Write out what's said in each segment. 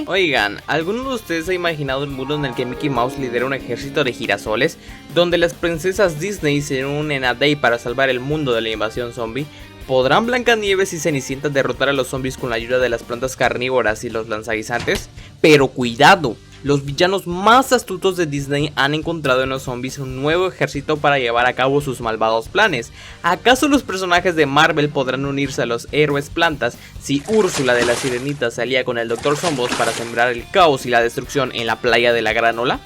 zombie. Oigan, ¿alguno de ustedes ha imaginado un mundo en el que Mickey Mouse lidera un ejército de girasoles? Donde las princesas Disney se unen a Day para salvar el mundo de la invasión zombie. ¿Podrán Blancanieves y Cenicienta derrotar a los zombies con la ayuda de las plantas carnívoras y los lanzaguisantes? Pero cuidado, los villanos más astutos de Disney han encontrado en los zombies un nuevo ejército para llevar a cabo sus malvados planes. ¿Acaso los personajes de Marvel podrán unirse a los héroes plantas si Úrsula de la Sirenita se alía con el Dr. Zombos para sembrar el caos y la destrucción en la playa de la Granola?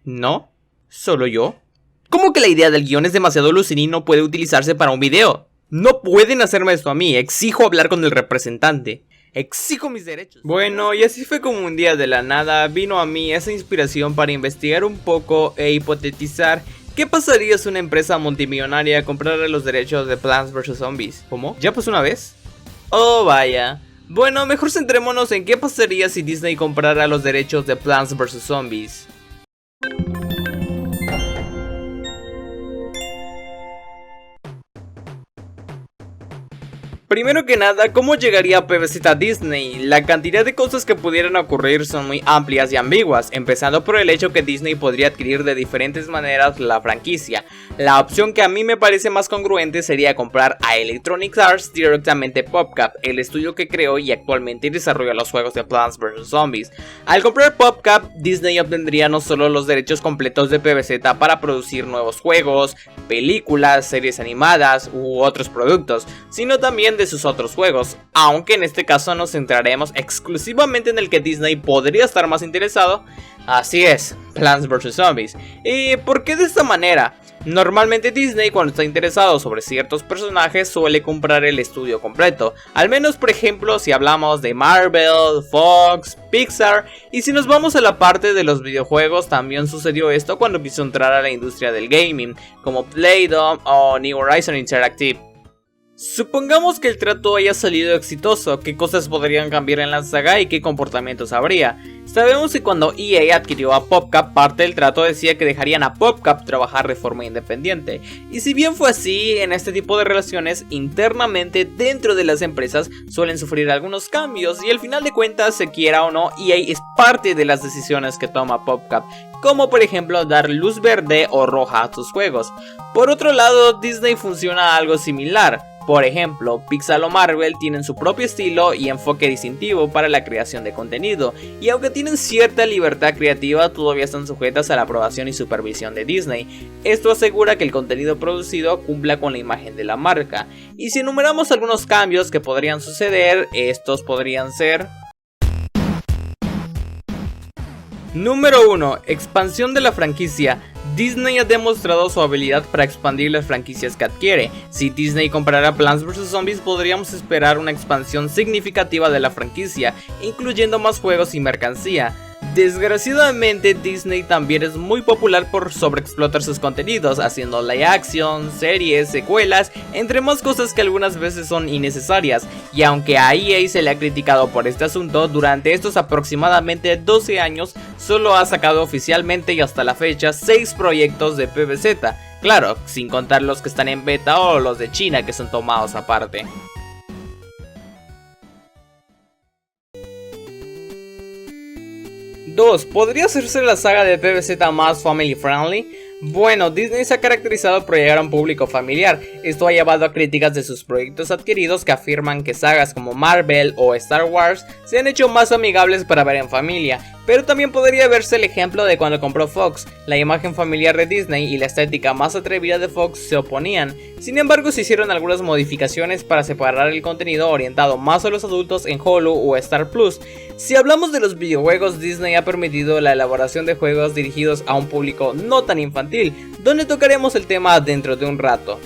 ¿No? ¿Solo yo? ¿Cómo que la idea del guión es demasiado lucida y no puede utilizarse para un video? No pueden hacerme esto a mí, exijo hablar con el representante. Exijo mis derechos. Bueno, y así fue como un día de la nada vino a mí esa inspiración para investigar un poco e hipotetizar qué pasaría si una empresa multimillonaria comprara los derechos de Plants vs Zombies. ¿Cómo? ¿Ya pasó una vez? Oh, vaya. Bueno, mejor centrémonos en qué pasaría si Disney comprara los derechos de Plants vs Zombies. Primero que nada, ¿cómo llegaría PBZ a Disney? La cantidad de cosas que pudieran ocurrir son muy amplias y ambiguas, empezando por el hecho que Disney podría adquirir de diferentes maneras la franquicia. La opción que a mí me parece más congruente sería comprar a Electronic Arts directamente PopCap, el estudio que creó y actualmente desarrolla los juegos de Plants vs Zombies. Al comprar PopCap, Disney obtendría no solo los derechos completos de PBZ para producir nuevos juegos, películas, series animadas u otros productos, sino también de sus otros juegos, aunque en este caso nos centraremos exclusivamente en el que Disney podría estar más interesado. Así es, Plants vs Zombies. ¿Y por qué de esta manera? Normalmente Disney, cuando está interesado sobre ciertos personajes, suele comprar el estudio completo, al menos por ejemplo si hablamos de Marvel, Fox, Pixar, y si nos vamos a la parte de los videojuegos también sucedió esto cuando quiso entrar a la industria del gaming, como Play-Doh o New Horizon Interactive. Supongamos que el trato haya salido exitoso, ¿qué cosas podrían cambiar en la saga y qué comportamientos habría? Sabemos que cuando EA adquirió a PopCap, parte del trato decía que dejarían a PopCap trabajar de forma independiente. Y si bien fue así, en este tipo de relaciones, internamente dentro de las empresas suelen sufrir algunos cambios y al final de cuentas, se quiera o no, EA es parte de las decisiones que toma PopCap, como por ejemplo dar luz verde o roja a sus juegos. Por otro lado, Disney funciona algo similar. Por ejemplo, Pixar o Marvel tienen su propio estilo y enfoque distintivo para la creación de contenido, y aunque tienen cierta libertad creativa, todavía están sujetas a la aprobación y supervisión de Disney. Esto asegura que el contenido producido cumpla con la imagen de la marca. Y si enumeramos algunos cambios que podrían suceder, estos podrían ser: Número 1. Expansión de la franquicia. Disney ha demostrado su habilidad para expandir las franquicias que adquiere. Si Disney comprara Plants vs Zombies, podríamos esperar una expansión significativa de la franquicia, incluyendo más juegos y mercancía. Desgraciadamente, Disney también es muy popular por sobreexplotar sus contenidos, haciendo live action, series, secuelas, entre más cosas que algunas veces son innecesarias. Y aunque a EA se le ha criticado por este asunto, durante estos aproximadamente 12 años, solo ha sacado oficialmente y hasta la fecha 6 proyectos de PBZ. Claro, sin contar los que están en beta o los de China que son tomados aparte. ¿Podría hacerse la saga de PBZ más family friendly? Bueno, Disney se ha caracterizado por llegar a un público familiar. Esto ha llevado a críticas de sus proyectos adquiridos que afirman que sagas como Marvel o Star Wars se han hecho más amigables para ver en familia. Pero también podría verse el ejemplo de cuando compró Fox. La imagen familiar de Disney y la estética más atrevida de Fox se oponían. Sin embargo, se hicieron algunas modificaciones para separar el contenido orientado más a los adultos en Hulu o Star Plus. Si hablamos de los videojuegos, Disney ha permitido la elaboración de juegos dirigidos a un público no tan infantil, donde tocaremos el tema dentro de un rato.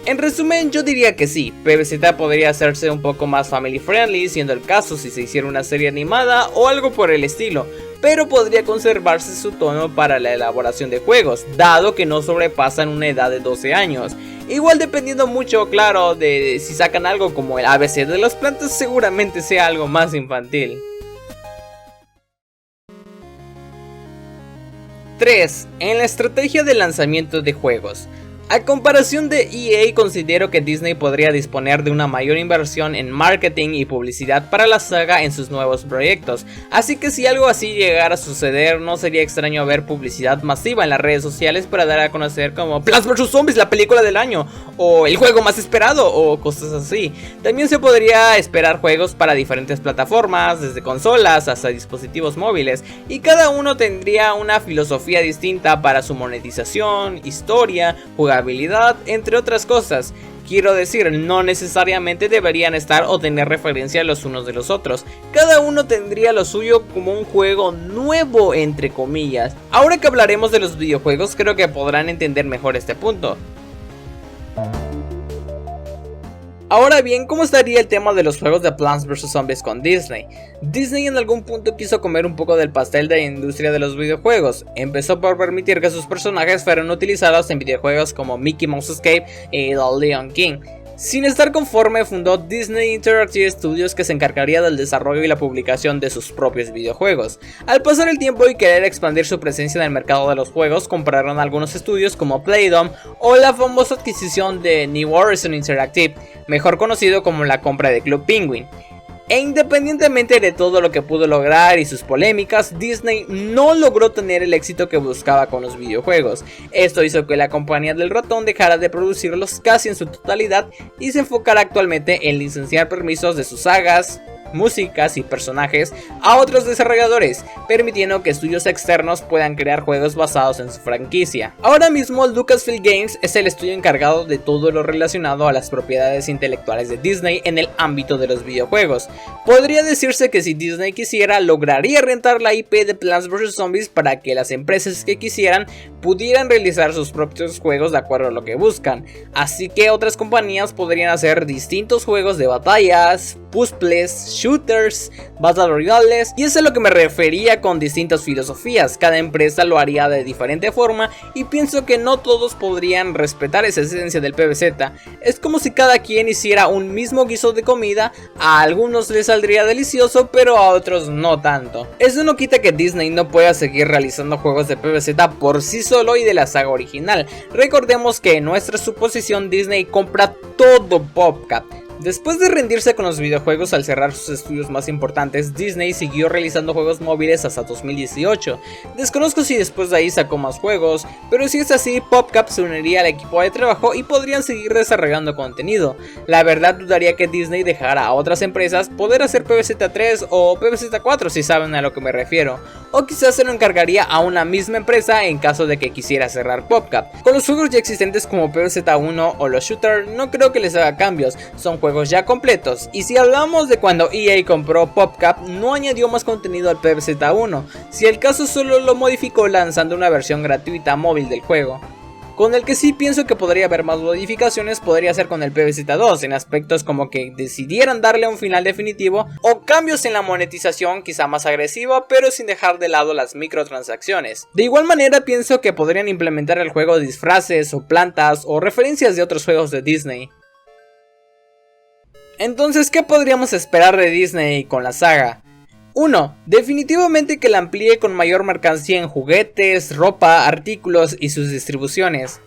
En resumen, yo diría que sí, PBZ podría hacerse un poco más family friendly, siendo el caso si se hiciera una serie animada o algo por el estilo, pero podría conservarse su tono para la elaboración de juegos, dado que no sobrepasan una edad de 12 años. Igual dependiendo mucho, claro, de si sacan algo como el ABC de las plantas, seguramente sea algo más infantil. 3. En la estrategia de lanzamiento de juegos. A comparación de EA, considero que Disney podría disponer de una mayor inversión en marketing y publicidad para la saga en sus nuevos proyectos, así que si algo así llegara a suceder, no sería extraño ver publicidad masiva en las redes sociales para dar a conocer como Plants vs Zombies, la película del año, o el juego más esperado, o cosas así. También se podría esperar juegos para diferentes plataformas, desde consolas hasta dispositivos móviles, y cada uno tendría una filosofía distinta para su monetización, historia, jugabilidad, entre otras cosas. Quiero decir, no necesariamente deberían estar o tener referencia los unos de los otros. Cada uno tendría lo suyo como un juego nuevo, entre comillas. Ahora que hablaremos de los videojuegos, creo que podrán entender mejor este punto. Ahora bien, ¿cómo estaría el tema de los juegos de Plants vs Zombies con Disney? Disney en algún punto quiso comer un poco del pastel de la industria de los videojuegos. Empezó por permitir que sus personajes fueran utilizados en videojuegos como Mickey Mouse Escape y The Lion King. Sin estar conforme, fundó Disney Interactive Studios, que se encargaría del desarrollo y la publicación de sus propios videojuegos. Al pasar el tiempo y querer expandir su presencia en el mercado de los juegos, compraron algunos estudios como Playdom o la famosa adquisición de New Horizons Interactive, mejor conocido como la compra de Club Penguin. E independientemente de todo lo que pudo lograr y sus polémicas, Disney no logró tener el éxito que buscaba con los videojuegos. Esto hizo que la compañía del ratón dejara de producirlos casi en su totalidad y se enfocara actualmente en licenciar permisos de sus sagas, músicas y personajes a otros desarrolladores, permitiendo que estudios externos puedan crear juegos basados en su franquicia. Ahora mismo Lucasfilm Games es el estudio encargado de todo lo relacionado a las propiedades intelectuales de Disney en el ámbito de los videojuegos. Podría decirse que si Disney quisiera, lograría rentar la IP de Plants vs Zombies para que las empresas que quisieran pudieran realizar sus propios juegos de acuerdo a lo que buscan. Así que otras compañías podrían hacer distintos juegos de batallas, puzzles, shooters, battle royales, y eso es a lo que me refería con distintas filosofías. Cada empresa lo haría de diferente forma y pienso que no todos podrían respetar esa esencia del PvZ. Es como si cada quien hiciera un mismo guiso de comida, a algunos les saldría delicioso pero a otros no tanto. Eso no quita que Disney no pueda seguir realizando juegos de PvZ por sí solo y de la saga original. Recordemos que en nuestra suposición Disney compra todo PopCap. Después de rendirse con los videojuegos al cerrar sus estudios más importantes, Disney siguió realizando juegos móviles hasta 2018. Desconozco si después de ahí sacó más juegos, pero si es así, PopCap se uniría al equipo de trabajo y podrían seguir desarrollando contenido. La verdad, dudaría que Disney dejara a otras empresas poder hacer PvZ 3 o PvZ 4, si saben a lo que me refiero. O quizás se lo encargaría a una misma empresa en caso de que quisiera cerrar PopCap. Con los juegos ya existentes como PvZ 1 o los shooters, no creo que les haga cambios, son juegos ya completos. Y si hablamos de cuando EA compró PopCap, no añadió más contenido al PvZ 1, si el caso solo lo modificó lanzando una versión gratuita móvil del juego. Con el que sí pienso que podría haber más modificaciones podría ser con el PvZ 2, en aspectos como que decidieran darle un final definitivo o cambios en la monetización quizá más agresiva, pero sin dejar de lado las microtransacciones. De igual manera pienso que podrían implementar el juego disfraces o plantas o referencias de otros juegos de Disney. Entonces, ¿qué podríamos esperar de Disney con la saga? 1. Definitivamente que la amplíe con mayor mercancía en juguetes, ropa, artículos y sus distribuciones.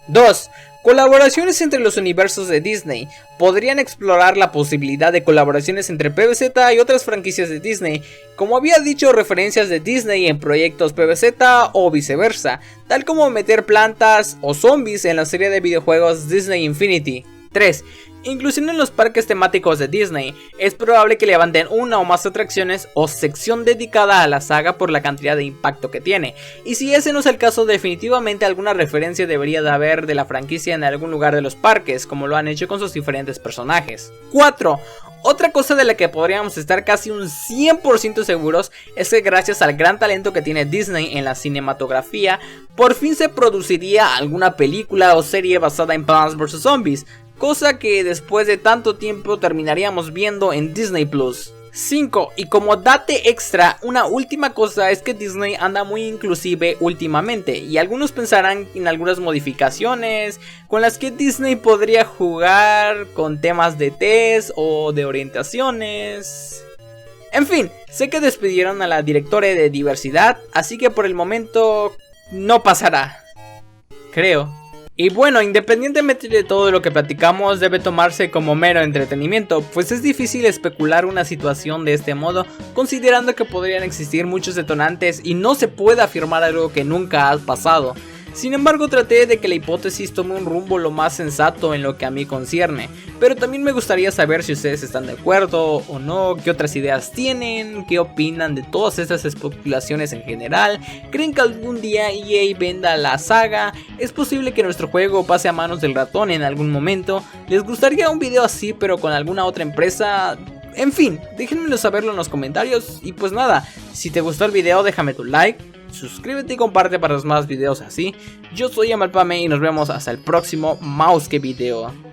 2. Colaboraciones entre los universos de Disney. Podrían explorar la posibilidad de colaboraciones entre PvZ y otras franquicias de Disney, como había dicho, referencias de Disney en proyectos PvZ o viceversa, tal como meter plantas o zombies en la serie de videojuegos Disney Infinity. 3. Inclusión en los parques temáticos de Disney. Es probable que levanten una o más atracciones o sección dedicada a la saga por la cantidad de impacto que tiene. Y si ese no es el caso, definitivamente alguna referencia debería de haber de la franquicia en algún lugar de los parques, como lo han hecho con sus diferentes personajes. 4. Otra cosa de la que podríamos estar casi un 100% seguros es que gracias al gran talento que tiene Disney en la cinematografía, por fin se produciría alguna película o serie basada en Plants vs Zombies, cosa que después de tanto tiempo terminaríamos viendo en Disney Plus. 5. Y como date extra, una última cosa es que Disney anda muy inclusive últimamente, y algunos pensarán en algunas modificaciones con las que Disney podría jugar con temas de test o de orientaciones. En fin, sé que despidieron a la directora de diversidad, así que por el momento no pasará, creo. Y bueno, independientemente de todo lo que platicamos, debe tomarse como mero entretenimiento, pues es difícil especular una situación de este modo, considerando que podrían existir muchos detonantes y no se puede afirmar algo que nunca ha pasado. Sin embargo, traté de que la hipótesis tome un rumbo lo más sensato en lo que a mí concierne, pero también me gustaría saber si ustedes están de acuerdo o no, qué otras ideas tienen, qué opinan de todas estas especulaciones en general, creen que algún día EA venda la saga, es posible que nuestro juego pase a manos del ratón en algún momento, les gustaría un video así pero con alguna otra empresa. En fin, déjenmelo saberlo en los comentarios y pues nada, si te gustó el video déjame tu like, suscríbete y comparte para los más videos así. Yo soy Amalpame y nos vemos hasta el próximo Mouse que video.